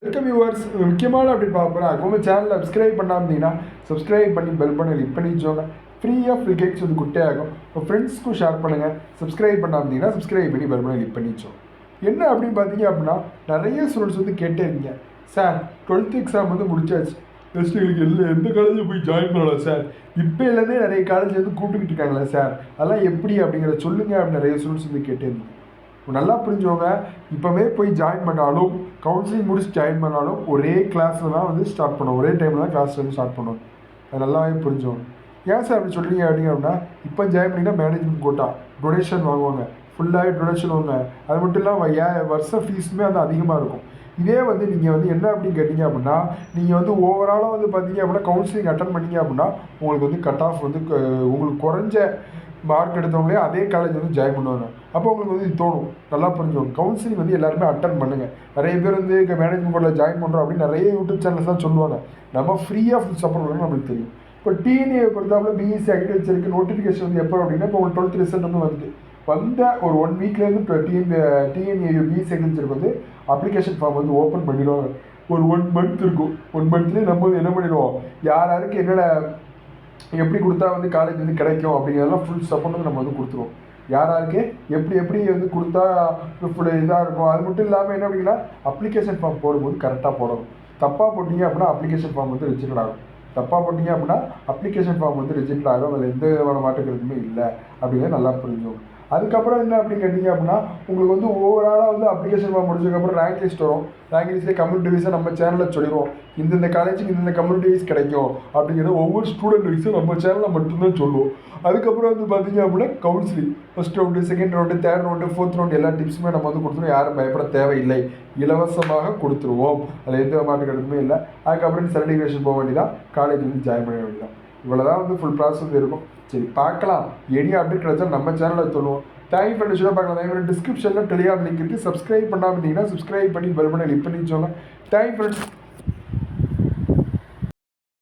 Welcome viewers. முக்கியமான அப்படி பார்க்குறேன் உங்கள் சேனலில் சப்ஸ்கிரைப் பண்ணாமீங்கன்னா சப்ஸ்கிரைப் பண்ணி பெல் பண்ணி கிளிக் பண்ணி வச்சோங்க. ஃப்ரீயாக ஃப்ரீ கேக்ஸ் வந்து குட்டையாகும். உங்கள் ஃப்ரெண்ட்ஸ்க்கும் ஷேர் பண்ணுங்கள். சப்ஸ்கிரைப் பண்ணாமீங்கன்னா சப்ஸ்கிரைப் பண்ணி பெல் பண்ணி கிளிக் பண்ணி வச்சோம். என்ன அப்படின்னு பார்த்தீங்க அப்படின்னா நிறைய ஸ்டூடெண்ட்ஸ் வந்து கேட்டே இருக்கீங்க, சார் 12th எக்ஸாம் வந்து முடிச்சாச்சு, நெக்ஸ்ட் எங்களுக்கு எந்த காலேஜில் போய் ஜாயின் பண்ணலாம் சார், இப்போலேருந்தே நிறைய காலேஜ் வந்து கூப்பிட்டுக்கிட்டு இருக்காங்களே சார், அதெல்லாம் எப்படி அப்படிங்கிறத சொல்லுங்கள் அப்படின்னு நிறைய ஸ்டூடெண்ட்ஸ் வந்து கேட்டே இருந்தீங்க. நல்லா புரிஞ்சவங்க இப்போவே போய் ஜாயின் பண்ணாலும் கவுன்சிலிங் முடிச்சு ஜாயின் பண்ணாலும் ஒரே கிளாஸில் தான் வந்து ஸ்டார்ட் பண்ணுவோம், ஒரே டைமில் தான் கிளாஸ் வந்து ஸ்டார்ட் பண்ணுவோம். அது நல்லாவே புரிஞ்சவங்க. ஏன் சார் அப்படி சொல்கிறீங்க அப்படிங்க அப்படின்னா, இப்போ ஜாயின் பண்ணிங்கன்னா மேனேஜ்மெண்ட் கோட்டா டொனேஷன் வாங்குவாங்க, ஃபுல்லாகவே டொனேஷன் வாங்குவாங்க. அது மட்டும் இல்லாமல் வருஷம் ஃபீஸுமே வந்து அதிகமாக இருக்கும். இதே வந்து நீங்கள் வந்து என்ன அப்படின்னு கேட்டிங்க அப்படின்னா, நீங்கள் வந்து ஓவராலாக வந்து பார்த்தீங்க அப்படின்னா கவுன்சிலிங் அட்டன் பண்ணிங்க அப்படின்னா உங்களுக்கு வந்து கட் ஆஃப் வந்து உங்களுக்கு குறைஞ்ச மார்க் எடுத்தவங்களே அதே காலேஜ் வந்து ஜாயின் பண்ணுவாங்க. அப்போ உங்களுக்கு வந்து இது தோணும். நல்லா புரிஞ்சுக்கோங்க, கவுன்சிலிங் வந்து எல்லாருமே அட்டன் பண்ணுங்கள். நிறைய பேர் வந்து இங்கே மேனேஜ்மெண்ட் போர்டில் ஜாயின் பண்ணுறோம் அப்படின்னு நிறைய யூடியூப் சேனல்ஸ் தான் சொல்லுவாங்க. நம்ம ஃப்ரீயாக ஃபுல் சப்போர்ட் பண்ணணும், நம்மளுக்கு தெரியும். இப்போ டிஎன்ஏ பொறுத்தாப்புல பிஎஸ்சி அக்ரிகல்ச்சருக்கு நோட்டிஃபிகேஷன் வந்து எப்போ அப்படின்னா, இப்போ உங்களுக்கு 12th ரிசல்ட் வந்து வந்துட்டு வந்த ஒரு 1 வீக்லேருந்து டிஎன்ஏ பிஎஸ்சி அக்ரிகல்ச்சருக்கு வந்து அப்ளிகேஷன் ஃபார்ம் வந்து ஓப்பன் பண்ணிடுவாங்க. ஒரு 1 மந்த் இருக்கும். 1 மந்த்லேயே நம்ம வந்து என்ன பண்ணிடுவோம், யார் யாருக்கு என்னென்ன எப்படி கொடுத்தா வந்து காலேஜ் வந்து கிடைக்கும் அப்படிங்கிறதெல்லாம் ஃபுல் சப்போர்ட் வந்து நம்ம வந்து கொடுத்துருவோம். யார் யாருக்கு எப்படி வந்து கொடுத்தா ஃபுல் இதாக இருக்கும். அது மட்டும் இல்லாமல் என்ன அப்படின்னா, அப்ளிகேஷன் ஃபார்ம் போடும்போது கரெக்டாக போடணும். தப்பாக போட்டிங்க அப்படின்னா அப்ளிகேஷன் ஃபார்ம் வந்து ரிஜெக்ட் ஆகும். தப்பாக போட்டிங்க அப்படின்னா அப்ளிகேஷன் ஃபார்ம் வந்து ரிஜெக்ட் ஆகும். அதில் எந்த விதமான மாற்றுக்கிறதுமே இல்லை அப்படிங்கிறது நல்லா புரிஞ்சுக்கணும். அதுக்கப்புறம் என்ன அப்படின்னு கேட்டிங்க அப்படின்னா, உங்களுக்கு வந்து ஓவராலாக வந்து அப்ளிகேஷன் ஃபார்ம் முடிச்சதுக்கப்புறம் ரேங்க் லிஸ்ட் வரும். ரேங்க் லிஸ்ட்லேயே கம்யூனிட்டி வைஸாக நம்ம சேனலில் சொல்லிடுவோம், இந்தந்த காலேஜுக்கு இந்தந்த கம்யூனிட்டி வைஸ் கிடைக்கும் அப்படிங்கிறத ஒவ்வொரு ஸ்டூடெண்ட் வைஸும் நம்ம சேனலில் மட்டும்தான் சொல்லுவோம். அதுக்கப்புறம் வந்து பார்த்தீங்க அப்படின்னா counselling first round, second round, third round, fourth round எல்லா டிப்ஸுமே நம்ம வந்து கொடுத்துருவோம். யாரும் பயப்பட தேவையில்லை, இலவசமாக கொடுத்துருவோம். அதில் எந்த மாற்று கருத்துமே இல்லை. அதுக்கப்புறம் சர்டிஃபிகேஷன் போக வேண்டியதான், காலேஜ் வந்து ஜாயின் பண்ண வேண்டியதான். இவ்வளோ தான் வந்து ஃபுல் ப்ராசஸ் வந்து இருக்கும். சரி பார்க்கலாம், எனி அப்டேட் கிடைச்சா நம்ம சேனலில் சொல்லுவோம். Thank you friends. பார்க்கலாம், அதே மாதிரி டிஸ்கிரிப்ஷனில் டெலிகிராம் லிங்க் இருக்குது. சப்ஸ்கிரைப் பண்ணாமல் இருந்தீங்கன்னா சப்ஸ்கிரைப் பண்ணி பெல் பண்ணி கிளிக் பண்ணி வச்சோங்க. Thank you friends.